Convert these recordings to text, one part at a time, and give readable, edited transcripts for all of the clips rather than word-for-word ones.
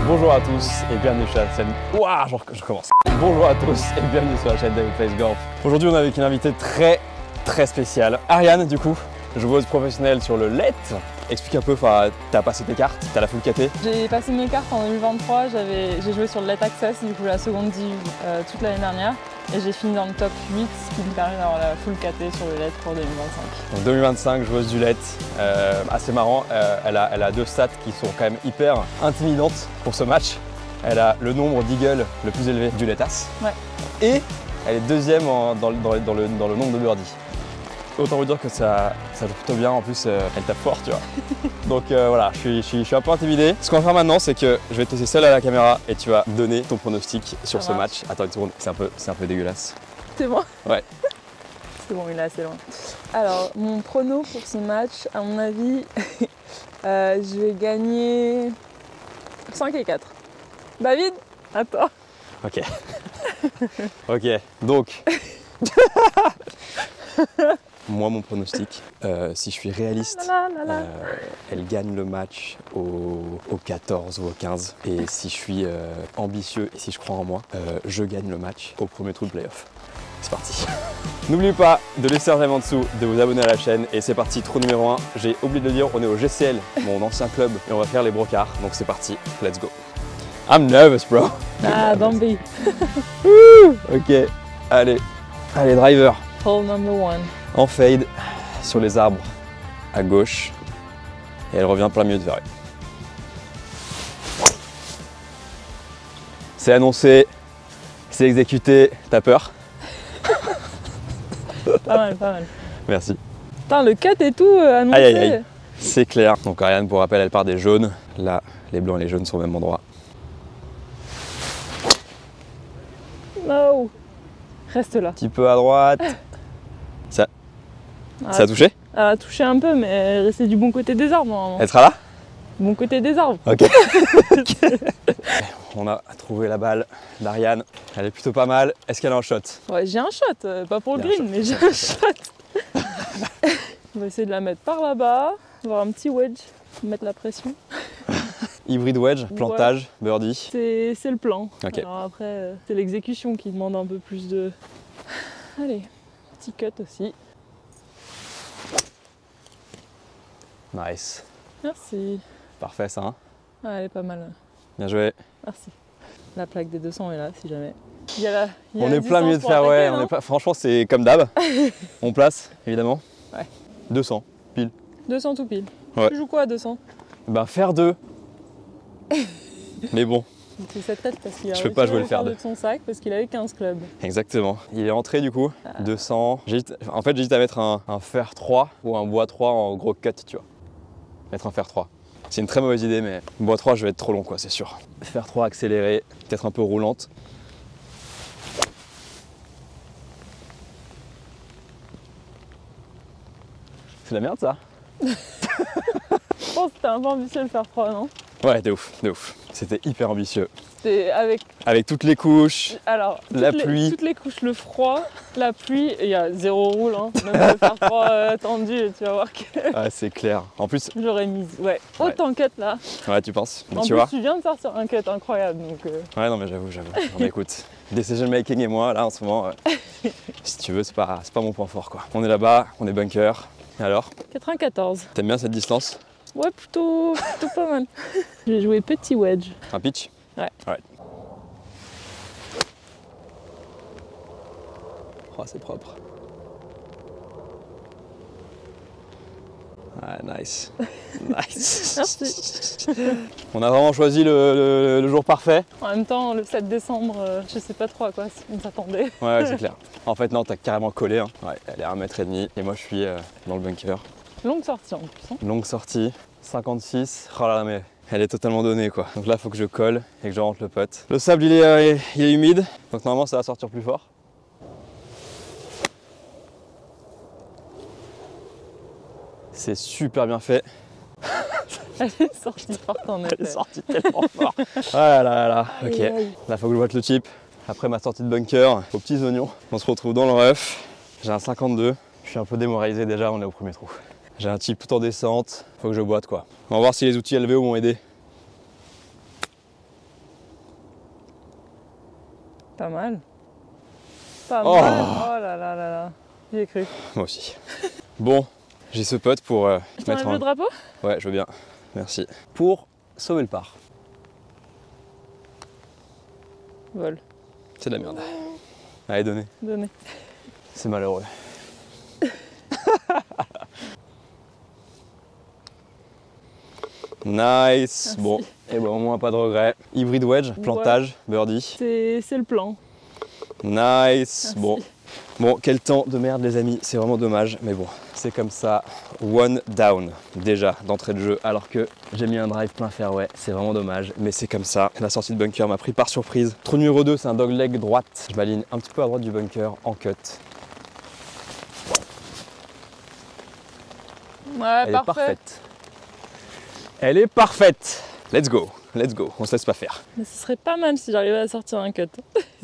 Bonjour à tous et bienvenue sur la chaîne. Ouah, je commence. Bonjour à tous et bienvenue sur la chaîne David Plays Golf. Aujourd'hui, on est avec une invitée très spéciale. Ariane, du coup, joueuse professionnelle sur le LET. Explique un peu, t'as passé tes cartes, t'as la full KT. J'ai passé mes cartes en 2023, j'ai joué sur le LET Access, du coup la seconde div toute l'année dernière. Et j'ai fini dans le top 8, ce qui me permet d'avoir la full KT sur le LET pour 2025. Donc 2025, joueuse du LET, assez marrant, elle a deux stats qui sont quand même hyper intimidantes pour ce match. Elle a le nombre d'eagles le plus élevé du LETAS. Ouais. Et elle est deuxième dans le nombre de birdies. Autant vous dire que ça joue plutôt bien, en plus elle tape fort, tu vois. Donc voilà, je suis un peu intimidé. Ce qu'on va faire maintenant, c'est que je vais te laisser seul à la caméra et tu vas donner ton pronostic sur ce match. Attends une seconde, c'est un peu dégueulasse. C'est bon? Ouais. C'est bon, il est assez loin. Alors, mon prono pour ce match, à mon avis, je vais gagner 5 et 4. David, attends. Ok. Ok, donc... Moi, mon pronostic, si je suis réaliste, elle gagne le match au 14 ou au 15. Et si je suis ambitieux et si je crois en moi, je gagne le match au premier tour de playoff. C'est parti. N'oubliez pas de laisser un j'aime en dessous, de vous abonner à la chaîne. Et c'est parti, trou numéro 1. J'ai oublié de le dire, on est au GCL, mon ancien club, et on va faire les brocards. Donc c'est parti, let's go. I'm nervous, bro. Ah, don't be. Ok, allez, driver. Hole number 1. En fade, sur les arbres, à gauche, et elle revient plein milieu de fairway. C'est annoncé, c'est exécuté, t'as peur? Pas mal, pas mal. Merci. Putain, le cut et tout annoncé. Aïe aïe aïe, c'est clair. Donc Ariane, pour rappel, elle part des jaunes. Là, les blancs et les jaunes sont au même endroit. No. Reste là. Un petit peu à droite. Ça a touché? Elle a touché un peu, mais elle restait du bon côté des arbres normalement. Elle sera là? Bon côté des arbres. Ok. On a trouvé la balle d'Ariane. Elle est plutôt pas mal. Est-ce qu'elle a un shot? Ouais, j'ai un shot, pas pour le green, mais j'ai un shot. On va essayer de la mettre par là-bas, avoir un petit wedge, mettre la pression. Hybride wedge, plantage, birdie. C'est le plan. Okay. Alors après, c'est l'exécution qui demande un peu plus de... Allez, petit cut aussi. Nice. Merci. Parfait ça, hein? Ah, elle est pas mal. Bien joué. Merci. La plaque des 200 est là, si jamais. On est plein milieu de fairway, franchement c'est comme d'hab. On place, évidemment. Ouais. 200, pile. 200 tout pile. Ouais. Tu joues quoi à 200? Ben faire 2. Mais bon. C'est cette tête parce qu'il a je peux pas jouer le faire 2 de son sac parce qu'il avait 15 clubs. Exactement. Il est entré du coup, 200. En fait j'hésite à mettre un fer 3 ou un bois 3 en gros cut, tu vois. Mettre un fer 3. C'est une très mauvaise idée, mais bois 3 je vais être trop long quoi, c'est sûr. Fer 3 accéléré, peut-être un peu roulante. C'est de la merde ça? Je pense que c'était un peu ambitieux le faire 3, non? Ouais, de ouf, de ouf. C'était hyper ambitieux. C'était avec toutes les couches, la pluie. Toutes les couches, le froid, la pluie, et il y a zéro roule, hein. Même le faire 3 tendu, tu vas voir que... Ah, c'est clair. En plus... J'aurais mis, autant cut là. Ouais, tu penses? En plus, tu viens de sortir un cut incroyable, donc... Ouais, non mais j'avoue. Non mais écoute, decision making et moi, là, en ce moment, si tu veux, c'est pas mon point fort, quoi. On est là-bas, on est bunker. Et alors? 94. T'aimes bien cette distance? Ouais, plutôt pas mal. J'ai joué petit wedge. Un pitch? Ouais. Oh, c'est propre. Ah, nice. Nice. Merci. On a vraiment choisi le jour parfait. En même temps, le 7 décembre, je sais pas trop à quoi on s'attendait. Ouais, c'est clair. En fait, non, t'as carrément collé. Hein. Ouais, elle est à 1,5 m et moi, je suis dans le bunker. Longue sortie en plus. Hein. Longue sortie, 56. Oh là là, mais elle est totalement donnée quoi. Donc là, il faut que je colle et que je rentre le putt. Le sable, il est humide, donc normalement, ça va sortir plus fort. C'est super bien fait. Elle est sortie forte en effet. Elle est sortie tellement fort. Ah là là, ok. Là, il faut que je boite le chip. Après ma sortie de bunker, aux petits oignons, on se retrouve dans le rough. J'ai un 52. Je suis un peu démoralisé déjà, on est au premier trou. J'ai un chip tout en descente, faut que je boite quoi. On va voir si les outils LVO m'ont aidé. Pas mal. Pas mal. Oh là là là là. J'y ai cru. Moi aussi. Bon, j'ai ce pote pour Je t'enlève le drapeau? Ouais, je veux bien. Merci. Pour sauver le par. Vol. C'est de la merde. Allez, donnez. Donnez. C'est malheureux. Nice. Merci. Bon, et bon, au moins pas de regret. Hybride wedge, plantage, birdie. C'est le plan. Nice. Merci. Bon, quel temps de merde les amis, c'est vraiment dommage, mais bon, c'est comme ça. One down, déjà, d'entrée de jeu, alors que j'ai mis un drive plein fairway, c'est vraiment dommage, mais c'est comme ça. La sortie de bunker m'a pris par surprise. Trou numéro 2, c'est un dogleg droite. Je m'aligne un petit peu à droite du bunker, en cut. Ouais, Elle est parfaite. Elle est parfaite. Let's go, on se laisse pas faire. Mais ce serait pas mal si j'arrivais à sortir un cut.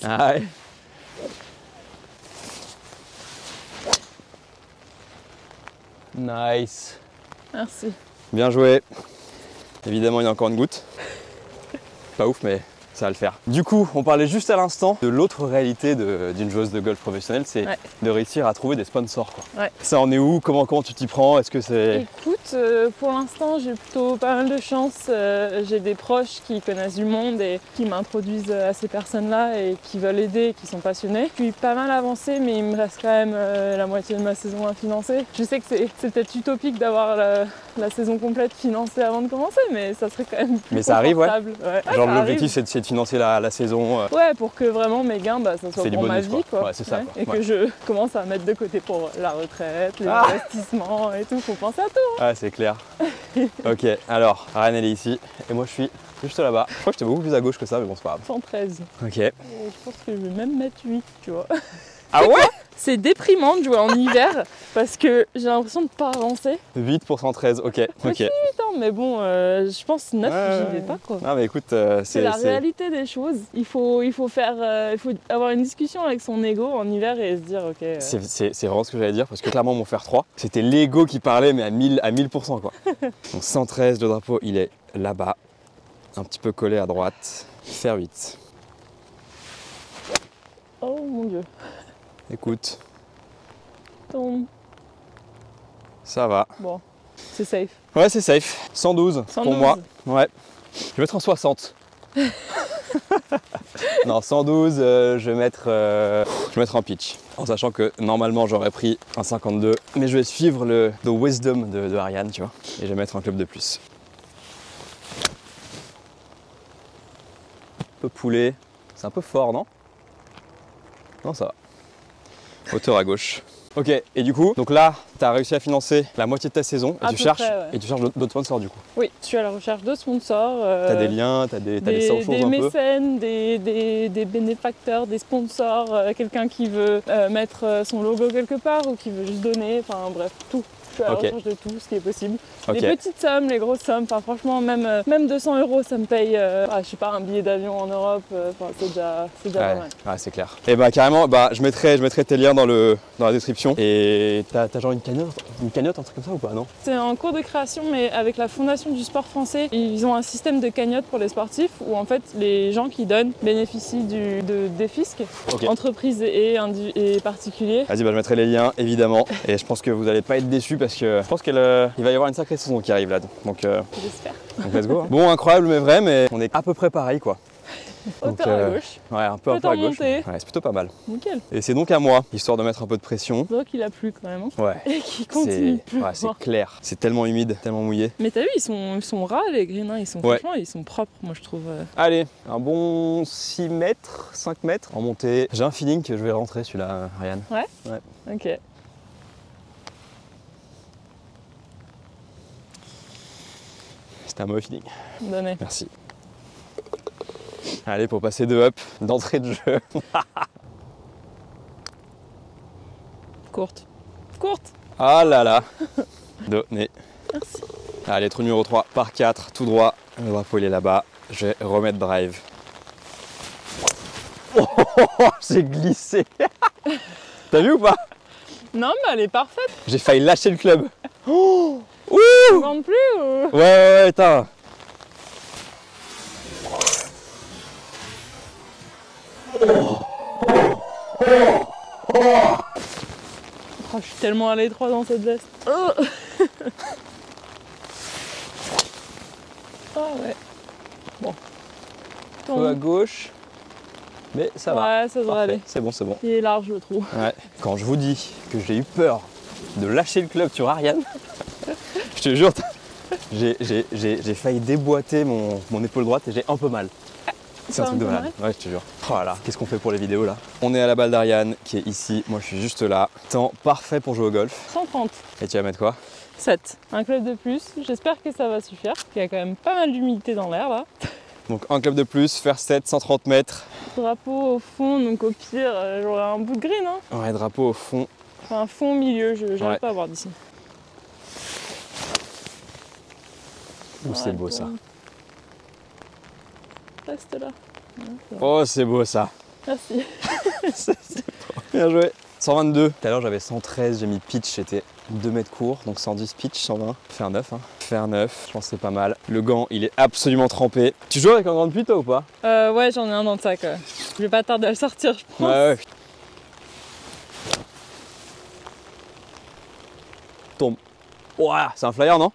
Ah ouais. Nice. Merci. Bien joué. Évidemment, il y a encore une goutte. Pas ouf, mais ça va le faire. Du coup, on parlait juste à l'instant de l'autre réalité d'une joueuse de golf professionnelle, c'est de réussir à trouver des sponsors, quoi. Ça en est où? Comment tu t'y prends? Est-ce que c'est... Écoute, pour l'instant, j'ai plutôt pas mal de chance. J'ai des proches qui connaissent du monde et qui m'introduisent à ces personnes-là et qui veulent aider, qui sont passionnés. Je suis pas mal avancée, mais il me reste quand même la moitié de ma saison à financer. Je sais que c'est peut-être utopique d'avoir la saison complète financée avant de commencer, mais ça serait quand même plus Mais ça arrive, ouais. Genre l'objectif, c'est de financer la saison. Ouais, pour que vraiment mes gains, ça soit pour ma vie, quoi. Ouais, c'est ça. Et que je commence à mettre de côté pour la retraite, les investissements et tout. Faut penser à tout. Ah, c'est clair. Ok, alors, Ryan, elle est ici. Et moi, je suis juste là-bas. Je crois que j'étais beaucoup plus à gauche que ça, mais bon, c'est pas grave. 113. Ok. Et je pense que je vais même mettre 8, tu vois. Ah ouais? C'est déprimant de jouer en hiver parce que j'ai l'impression de pas avancer. 8 pour 113, ok. Ok. 8, hein, mais bon, je pense 9, j'y vais pas, quoi. Ah, mais écoute, c'est la réalité des choses. Il faut avoir une discussion avec son ego en hiver et se dire, ok. C'est vraiment ce que j'allais dire parce que clairement, mon fer 3, c'était l'ego qui parlait, mais à 1000%, quoi. Donc 113, le drapeau, il est là-bas, un petit peu collé à droite. Fer 8. Oh mon dieu. Écoute. Tombe. Ça va. Bon, c'est safe. Ouais, c'est safe. 112 pour moi. Ouais. Je vais mettre un 60. Non, 112, je vais mettre un pitch. En sachant que normalement j'aurais pris un 52. Mais je vais suivre le wisdom de Ariane, tu vois. Et je vais mettre un club de plus. Un peu poulet. C'est un peu fort, non? Non, ça va. Hauteur à gauche. Ok, et du coup, donc là, tu as réussi à financer la moitié de ta saison et tu cherches d'autres sponsors du coup. Oui, je suis à la recherche de sponsors. Tu as des liens, tu as des choses des mécènes, des bénéfacteurs, des sponsors, quelqu'un qui veut mettre son logo quelque part ou qui veut juste donner, enfin bref, tout. Je suis à la recherche de tout, ce qui est possible. Les petites sommes, les grosses sommes, enfin franchement même 200 € ça me paye, je sais pas, un billet d'avion en Europe, c'est déjà pas mal. Ouais, c'est clair. Et bah carrément, je mettrai tes liens dans la description. Et t'as genre une cagnotte, un truc comme ça ou pas, non? C'est en cours de création, mais avec la Fondation du sport français, ils ont un système de cagnotte pour les sportifs où en fait les gens qui donnent bénéficient des fiscs, entreprises et particuliers. Vas-y, je mettrai les liens évidemment. Et je pense que vous n'allez pas être déçus parce que je pense qu'il va y avoir une sacrée saison qui arrive là. Donc j'espère. Donc let's go. Hein. Bon, incroyable mais vrai, mais on est à peu près pareil quoi. Hauteur à gauche. Ouais, un peu à gauche. Ouais, c'est plutôt pas mal. Nickel. Et c'est donc à moi, histoire de mettre un peu de pression. C'est vrai qu'il a plu quand même. Hein. Ouais. Et qu'il continue. C'est clair. C'est tellement humide, tellement mouillé. Mais t'as vu, ils sont ras les greens, hein. Franchement, ils sont propres, moi je trouve. Allez, un bon 6 mètres, 5 mètres en montée. J'ai un feeling que je vais rentrer celui-là, Ryan. Ouais. Ouais. Ok. C'était un mauvais feeling. Donné. Merci. Allez, pour passer de up, d'entrée de jeu. Courte. Ah là là. Donné. Merci. Allez, trou numéro 3, par 4, tout droit. Le drapeau il est là-bas. Je vais remettre drive. Oh, j'ai glissé. T'as vu ou pas? Non, mais elle est parfaite. J'ai failli lâcher le club. Oh, tu comptes plus ou... Ouais, attends. Oh, je suis tellement à l'étroit dans cette veste. Oh. Ah ouais. Bon. Peu à gauche. Mais ça va. Ouais, ça devrait aller. C'est bon, c'est bon. Il est large, le trou. Ouais. Quand je vous dis que j'ai eu peur de lâcher le club sur Ariane, je te jure, j'ai failli déboîter mon épaule droite et j'ai un peu mal. C'est un truc de malade. Ouais, je te jure. Voilà. Qu'est-ce qu'on fait pour les vidéos là? On est à la balle d'Ariane qui est ici. Moi, je suis juste là. Temps parfait pour jouer au golf. 130. Et tu vas mettre quoi? 7. Un club de plus. J'espère que ça va suffire. Il y a quand même pas mal d'humidité dans l'air là. Donc un club de plus, faire 7, 130 mètres. Drapeau au fond, donc au pire, j'aurai un bout de green. Hein. Ouais, drapeau au fond. Enfin, un fond au milieu, j'arrive pas à voir d'ici. Ouh, c'est beau ça. Reste là. Oh, c'est beau ça. Merci. C'est beau. Bien joué. 122. Tout à l'heure, j'avais 113, j'ai mis pitch, c'était 2 mètres court, donc 110 pitch, 120. Faire 9, hein. Faire 9, je pense que c'est pas mal. Le gant, il est absolument trempé. Tu joues avec un gant de pluie, toi, ou pas? Ouais, j'en ai un dans le sac. Je vais pas tarder à le sortir, je pense. Ouais. Tombe. Ouah, c'est un flyer, non?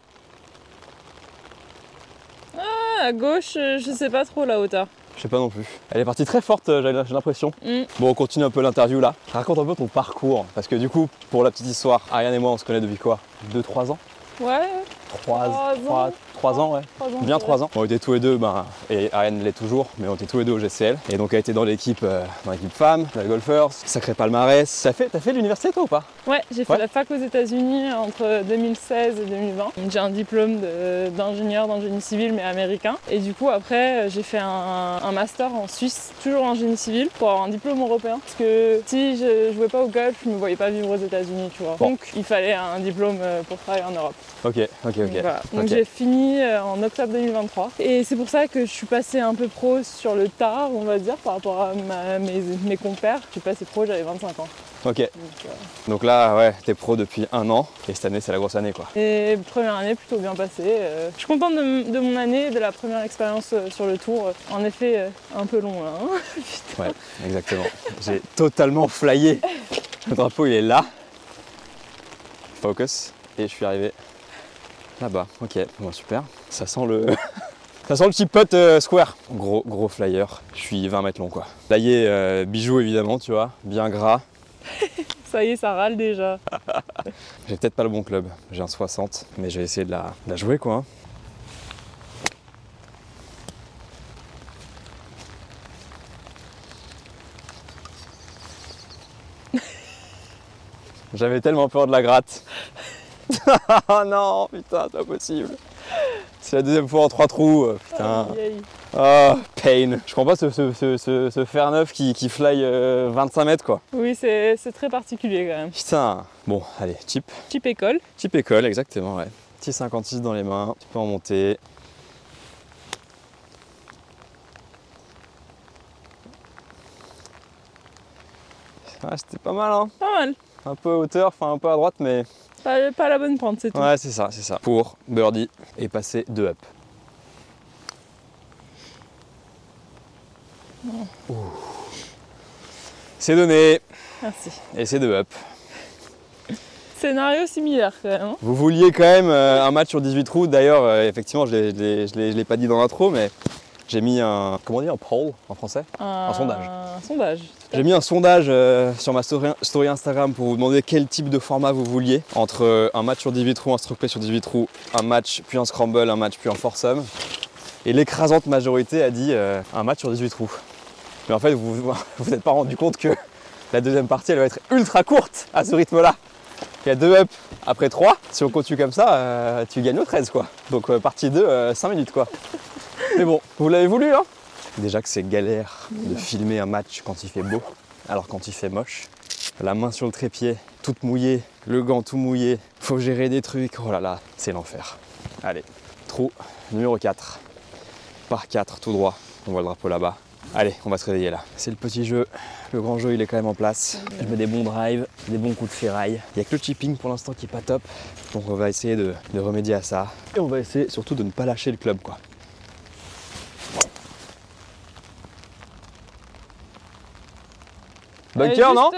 Ah, à gauche, je sais pas trop la hauteur. Je sais pas non plus. Elle est partie très forte, j'ai l'impression. Bon, on continue un peu l'interview là. Raconte un peu ton parcours. Parce que du coup, pour la petite histoire, Ariane et moi, on se connaît depuis quoi? 2-3 ans? Ouais. 3 ans, ouais. 3 ans, Bien 3 ans. On était tous les deux, et Ariane l'est toujours, mais on était tous les deux au GCL. Et donc elle était dans l'équipe femme, la Golfers, sacré palmarès. T'as fait l'université toi ou pas? Ouais, j'ai fait la fac aux États-Unis entre 2016 et 2020. J'ai un diplôme d'ingénieur dans le génie civil mais américain. Et du coup après j'ai fait un master en Suisse, toujours en génie civil, pour avoir un diplôme européen. Parce que si je jouais pas au golf, je me voyais pas vivre aux États-Unis, tu vois. Bon. Donc il fallait un diplôme pour travailler en Europe. Ok. Voilà. Donc j'ai fini en octobre 2023 et c'est pour ça que je suis passée un peu pro sur le tard, on va dire, par rapport à mes compères. Je suis passée pro, j'avais 25 ans. Ok. Donc là, ouais, t'es pro depuis 1 an et cette année c'est la grosse année quoi. Et première année plutôt bien passée. Je suis contente de mon année, de la première expérience sur le tour. En effet, un peu long là. Hein. Ouais, exactement. J'ai totalement flyé. Le drapeau il est là. Focus. Et je suis arrivé là-bas. Ok, bon super. Ça sent le... Ça sent le chip putt square. Gros flyer. Je suis 20 mètres long quoi. Flyé bijou évidemment, tu vois. Bien gras. Ça y est, ça râle déjà. J'ai peut-être pas le bon club. J'ai un 60, mais j'ai essayé de la jouer quoi. J'avais tellement peur de la gratte. Oh non, putain, c'est pas possible. C'est la deuxième fois en 3 trous, putain. Oh, pain. Je comprends pas ce fer neuf qui fly 25 mètres quoi. Oui, c'est très particulier quand même. Putain. Bon, allez, chip. Chip école. Chip école, exactement, ouais. Petit 56 dans les mains, tu peux en monter. Ouais, c'était pas mal, hein. Pas mal. Un peu à hauteur, enfin un peu à droite, mais... Pas la bonne pente, c'est tout. Ouais, c'est ça. Pour birdie et passer 2 up. C'est donné. Merci. Et c'est 2 up. Scénario similaire quand même. Hein. Vous vouliez quand même un match sur 18 trous. D'ailleurs, effectivement, je l'ai pas dit dans l'intro, mais j'ai mis un... Comment on dit un poll en français? Un sondage. Un sondage. J'ai mis un sondage sur ma story Instagram pour vous demander quel type de format vous vouliez. Entre un match sur 18 trous, un stroke play sur 18 trous, un match puis un scramble, un match puis un foursome. Et l'écrasante majorité a dit un match sur 18 trous. Mais en fait, vous vous êtes pas rendu compte que la deuxième partie, elle va être ultra courte à ce rythme-là. Il y a 2 up après 3. Si on continue comme ça, tu gagnes au 13 quoi. Donc partie 2, 5 minutes quoi. Mais bon, vous l'avez voulu hein. Déjà que c'est galère de filmer un match quand il fait beau, alors quand il fait moche. La main sur le trépied, toute mouillée, le gant tout mouillé, faut gérer des trucs, oh là là, c'est l'enfer. Allez, trou numéro 4, par 4 tout droit, on voit le drapeau là-bas. Allez, on va se réveiller là. C'est le petit jeu, le grand jeu il est quand même en place. Je mets des bons drives, des bons coups de ferraille. Il n'y a que le chipping pour l'instant qui est pas top, donc on va essayer de remédier à ça. Et on va essayer surtout de ne pas lâcher le club quoi. Bunker, non?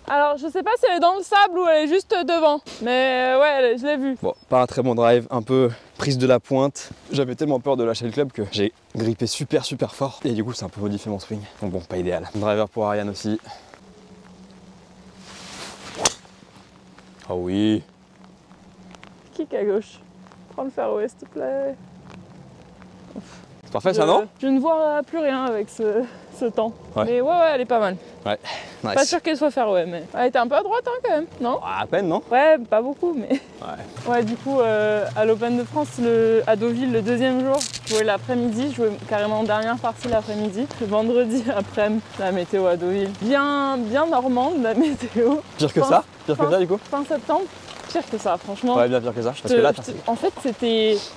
Alors, je sais pas si elle est dans le sable ou elle est juste devant. Mais ouais, je l'ai vue. Bon, pas un très bon drive, un peu prise de la pointe. J'avais tellement peur de lâcher le club que j'ai grippé super fort. Et du coup, c'est un peu modifié mon swing. Donc bon, pas idéal. Driver pour Ariane aussi. Oh oui. Kick à gauche. Prends le fairway, s'il te plaît. C'est parfait ça, non? Je ne vois plus rien avec ce temps. Ouais. Mais ouais, elle est pas mal. Ouais, nice. Pas sûr qu'elle soit fairway, mais elle était un peu à droite quand même, non? À peine, non? Ouais, pas beaucoup, mais... Ouais. Ouais, du coup, à l'Open de France, à Deauville, le deuxième jour, je jouais l'après-midi, je jouais carrément en dernière partie l'après-midi. Le vendredi après-midi, la météo à Deauville. Bien normande, la météo. Pire que ça? Pire que ça, du coup? Fin septembre, pire que ça, franchement. Ouais, bien pire que ça. Parce que là, en fait,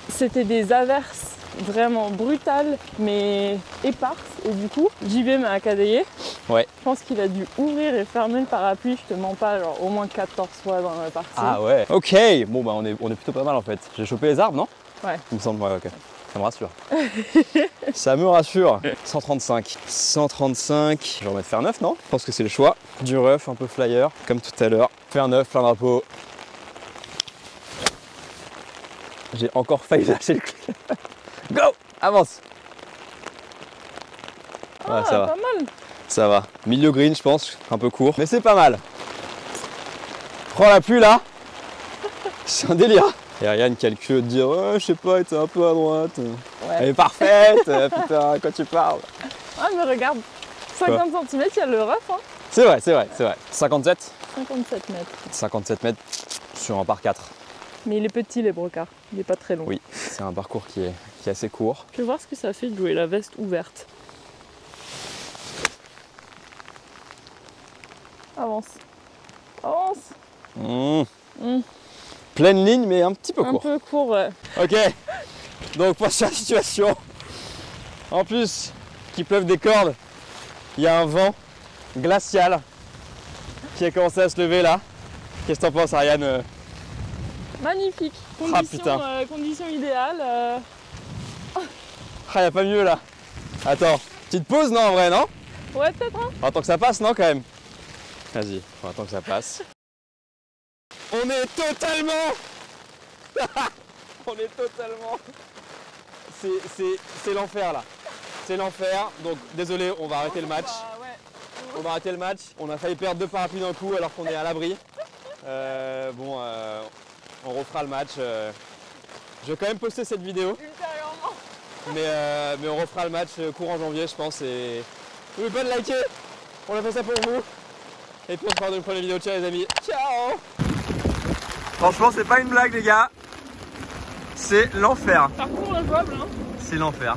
c'était des averses vraiment brutales, mais éparses. Et du coup, JB m'a accadaillé. Ouais. Je pense qu'il a dû ouvrir et fermer le parapluie, je te mens pas, genre au moins 14 fois dans la partie. Ah ouais. Ok. Bon bah on est plutôt pas mal en fait. J'ai chopé les arbres, non? Ouais. Il me semble, ouais, ok. Ça me rassure. Ça me rassure. 135. 135. Je vais remettre faire 9, non? Je pense que c'est le choix. Du rough, un peu flyer, comme tout à l'heure. Faire 9, plein drapeau. J'ai encore failli lâcher le club. Go! Avance! Ah, ouais, ça va. Pas mal. Ça va. Milieu green, je pense, un peu court. Mais c'est pas mal. Prends la pluie là. C'est un délire. Et Ariane qui a le culot de dire ouais, je sais pas, elle était un peu à droite. Ouais. Elle est parfaite. Putain, quand tu parles. Ah, mais regarde, 50 cm, il y a le rough. Hein. C'est vrai. 57? 57 mètres. 57 mètres sur un par 4. Mais il est petit, les brocards. Il est pas très long. Oui, c'est un parcours qui est assez court. Je vais voir ce que ça fait de jouer la veste ouverte. Avance. Pleine ligne, mais un petit peu court. Un peu court, ouais. Ok, donc pour cette situation, en plus qu'il pleuve des cordes, il y a un vent glacial qui a commencé à se lever là. Qu'est-ce que t'en penses, Ariane? Magnifique. Condition idéale. Ah, y a pas mieux là. Attends, petite pause, non, en vrai, non? Ouais, peut-être, hein. On attend que ça passe, non, quand même? Vas-y, on attend que ça passe. On est totalement... On est totalement... C'est l'enfer, là. C'est l'enfer, donc désolé, on va arrêter le match. On va arrêter le match. On a failli perdre 2 parapluies d'un coup alors qu'on est à l'abri. On refera le match. Je vais quand même poster cette vidéo. Mais on refera le match courant janvier, je pense. Et n'oubliez pas de liker. On a fait ça pour vous. Et puis on se fera une prochaine vidéo. Ciao les amis. Ciao. Franchement, c'est pas une blague les gars. C'est l'enfer. Parcours injouable, hein. C'est l'enfer.